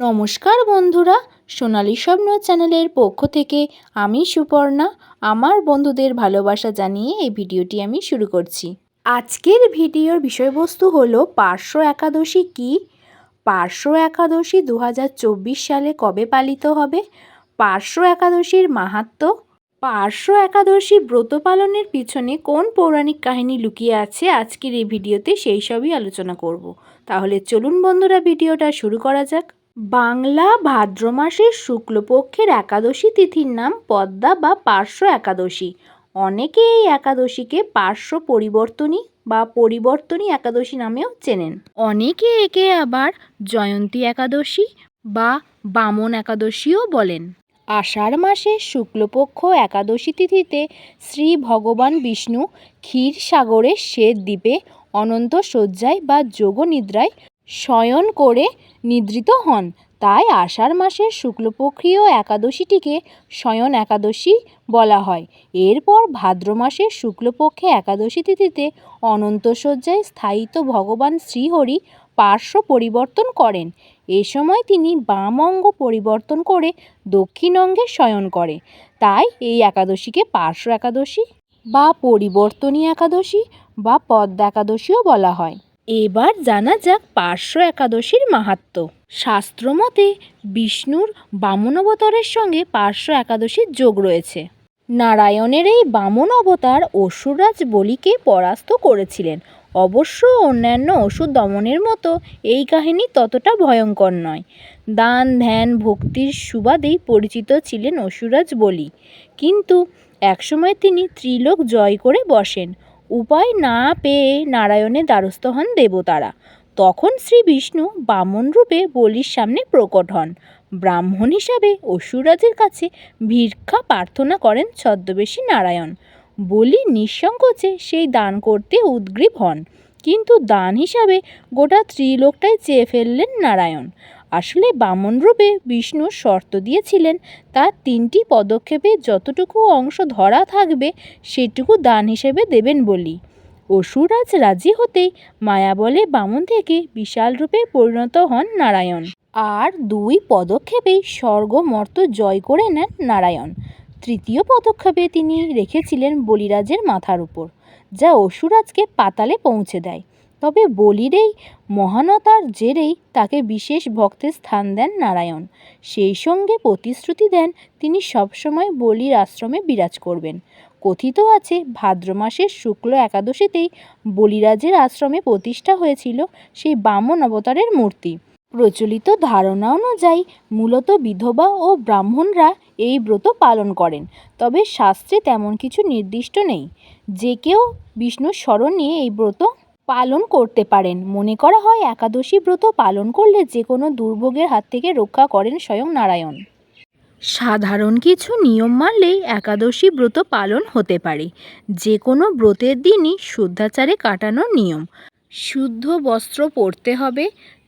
নমস্কার বন্ধুরা, সোনালী স্বপ্ন চ্যানেলের পক্ষ থেকে আমি সুপর্ণা আমার বন্ধুদের ভালোবাসা জানিয়ে এই ভিডিওটি আমি শুরু করছি। আজকের ভিডিওর বিষয়বস্তু হলো পার্শ্ব একাদশী কী, পার্শ্ব একাদশী 2024 সালে কবে পালিত হবে, পার্শ্ব একাদশীর মাহাত্ম্য, পার্শ্ব একাদশী ব্রত পালনের পিছনে কোন পৌরাণিক কাহিনী লুকিয়ে আছে আজকের এই ভিডিওতে সেই সবই আলোচনা করব। তাহলে চলুন বন্ধুরা ভিডিওটা শুরু করা যাক। বাংলা ভাদ্র মাসের শুক্লপক্ষের একাদশী তিথির নাম পদ্মা বা পার্শ্ব একাদশী। অনেকে এই একাদশীকে পার্শ্ব পরিবর্তনী বা পরিবর্তনী একাদশী নামেও চেনেন। অনেকে একে আবার জয়ন্তী একাদশী বা বামন একাদশীও বলেন। আষাঢ় মাসের শুক্লপক্ষ একাদশী তিথিতে শ্রী ভগবান বিষ্ণু ক্ষীরসাগরের শ্বেত দ্বীপে অনন্ত শয্যায় বা যোগনিদ্রায় শয়ন করে নিদ্রিত হন। তাই আষাঢ় মাসের শুক্লপক্ষীয় একাদশীটিকে শয়ন একাদশী বলা হয়। এরপর ভাদ্র মাসের শুক্লপক্ষে একাদশী তিথিতে অনন্ত শয্যায় স্থায়িত ভগবান শ্রীহরি পার্শ্ব পরিবর্তন করেন। এ সময় তিনি বাম অঙ্গ পরিবর্তন করে দক্ষিণ অঙ্গে শয়ন করে। তাই এই একাদশীকে পার্শ্ব একাদশী বা পরিবর্তনী একাদশী বা পদ্মা একাদশীও বলা হয়। এবার জানা যাক পার্শ্ব একাদশীর মাহাত্ম্য। শাস্ত্রমতে বিষ্ণুর বামন অবতারের সঙ্গে পার্শ্ব একাদশীর যোগ রয়েছে। নারায়ণের এই বামন অবতার অসুররাজ বলিকে পরাস্ত করেছিলেন। অবশ্য অন্যান্য অসুর দমনের মতো এই কাহিনী ততটা ভয়ঙ্কর নয়। দান ধ্যান ভক্তির সুবাদেই পরিচিত ছিলেন অসুররাজ বলি, কিন্তু একসময় তিনি ত্রিলোক জয় করে বসেন। উপায় না পেয়ে নারায়ণের দ্বারস্থ হন দেবতারা। তখন শ্রী বিষ্ণু বামন রূপে বলির সামনে প্রকট হন। ব্রাহ্মণ হিসাবে অসুররাজের কাছে ভিক্ষা প্রার্থনা করেন ছদ্মবেশী নারায়ণ। বলি নিঃসংকোচে সেই দান করতে উদগ্রীব হন, কিন্তু দান হিসাবে গোটা ত্রিলোকটাই চেয়ে ফেললেন নারায়ণ। আসলে বামন রূপে বিষ্ণু শর্ত দিয়েছিলেন তার 3টি পদক্ষেপে যতটুকু অংশ ধরা থাকবে সেটুকু দান হিসেবে দেবেন বলি। অসুররাজ রাজি হতেই মায়াবলে বামন থেকে বিশাল রূপে পরিণত হন নারায়ণ, আর 2 পদক্ষেপেই স্বর্গ মর্ত জয় করে নেন নারায়ণ। 3য় পদক্ষেপে তিনি রেখেছিলেন বলিরাজের মাথার উপর, যা অসুররাজকে পাতালে পৌঁছে দেয়। তবে বলির এই মহানতার জেরেই তাকে বিশেষ ভক্তের স্থান দেন নারায়ণ। সেই সঙ্গে প্রতিশ্রুতি দেন তিনি সবসময় বলির আশ্রমে বিরাজ করবেন। কথিত আছে ভাদ্র মাসের শুক্ল একাদশীতেই বলিরাজের আশ্রমে প্রতিষ্ঠা হয়েছিল সেই বামন অবতারের মূর্তি। প্রচলিত ধারণা অনুযায়ী মূলত বিধবা ও ব্রাহ্মণরা এই ব্রত পালন করেন, তবে শাস্ত্রে তেমন কিছু নির্দিষ্ট নেই। যে কেউ বিষ্ণুর স্মরণ নিয়ে এই ব্রত পালন করতে পারেন। মনে করা হয় একাদশী ব্রত পালন করলে যে কোনো দুর্ভোগের হাত থেকে রক্ষা করেন স্বয়ং নারায়ণ। সাধারণ কিছু নিয়ম মানলেই একাদশী ব্রত পালন হতে পারে। যে কোনো ব্রতের দিনই শুদ্ধাচারে কাটানোর নিয়ম। শুদ্ধ বস্ত্র পরতে হবে,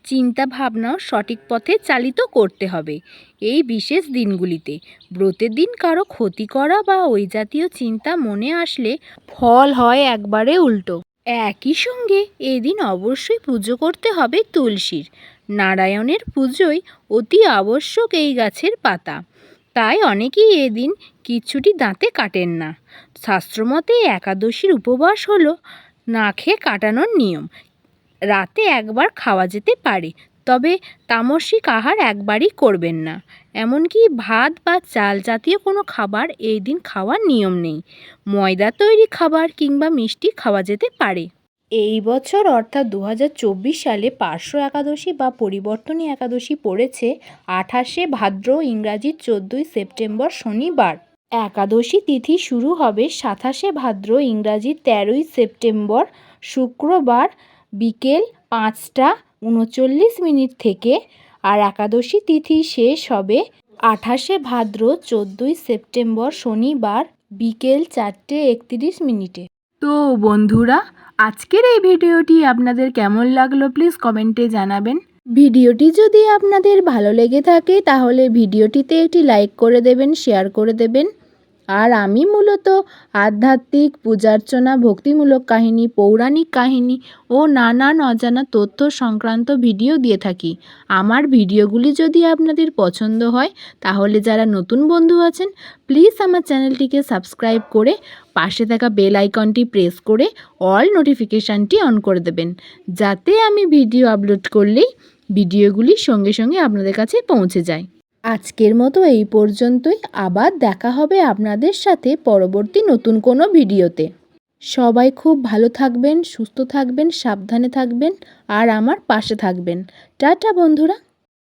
চিন্তা ভাবনাও সঠিক পথে চালিত করতে হবে। এই বিশেষ দিনগুলিতে ব্রতের দিন কারো ক্ষতি করা বা ওই জাতীয় চিন্তা মনে আসলে ফল হয় একবারে উল্টো। একই সঙ্গে এদিন অবশ্যই পুজো করতে হবে তুলসীর। নারায়ণের পুজোয় অতি আবশ্যক এই গাছের পাতা। তাই অনেকেই এদিন কিচ্ছুটি দাঁতে কাটেন না। শাস্ত্রমতে একাদশীর উপবাস হলো না খেয়ে কাটানোর নিয়ম। রাতে একবার খাওয়া যেতে পারে, তবে তামসিক আহার একবারই করবেন না। এমনকি ভাত বা চাল জাতীয় কোনো খাবার এই দিন খাওয়ার নিয়ম নেই। ময়দা তৈরি খাবার কিংবা মিষ্টি খাওয়া যেতে পারে। এই বছর অর্থাৎ 2024 সালে পার্শ্ব একাদশী বা পরিবর্তনী একাদশী পড়েছে 28শে ভাদ্র, ইংরাজি 14ই সেপ্টেম্বর শনিবার। একাদশী তিথি শুরু হবে 27শে ভাদ্র, ইংরাজি 13ই সেপ্টেম্বর শুক্রবার বিকেল 5টা 39 থেকে, আর একাদশী তিথি শেষ হবে 28শে ভাদ্র 14ই সেপ্টেম্বর শনিবার বিকেল 4টে 31। তো বন্ধুরা, আজকের এই ভিডিওটি আপনাদের কেমন লাগলো প্লিজ কমেন্টে জানাবেন। ভিডিওটি যদি আপনাদের ভালো লেগে থাকে তাহলে ভিডিওটিতে একটি লাইক করে দেবেন, শেয়ার করে দেবেন আর আমি মূলত আধ্যাত্মিক, পূজার্চনা, ভক্তিমূলক কাহিনী, পৌরাণিক কাহিনী ও নানান অজানা তথ্য সংক্রান্ত ভিডিও দিয়ে থাকি। আমার ভিডিওগুলি যদি আপনাদের পছন্দ হয় তাহলে যারা নতুন বন্ধু আছেন প্লিজ আমার চ্যানেলটিকে সাবস্ক্রাইব করে পাশে থাকা বেল আইকনটি প্রেস করে অল নোটিফিকেশানটি অন করে দেবেন, যাতে আমি ভিডিও আপলোড করলেই ভিডিওগুলি সঙ্গে সঙ্গে আপনাদের কাছে পৌঁছে যায়। আজকের মতো এই পর্যন্তই। আবার দেখা হবে আপনাদের সাথে পরবর্তী নতুন কোনো ভিডিওতে। সবাই খুব ভালো থাকবেন, সুস্থ থাকবেন, সাবধানে থাকবেন আর আমার পাশে থাকবেন। টাটা বন্ধুরা।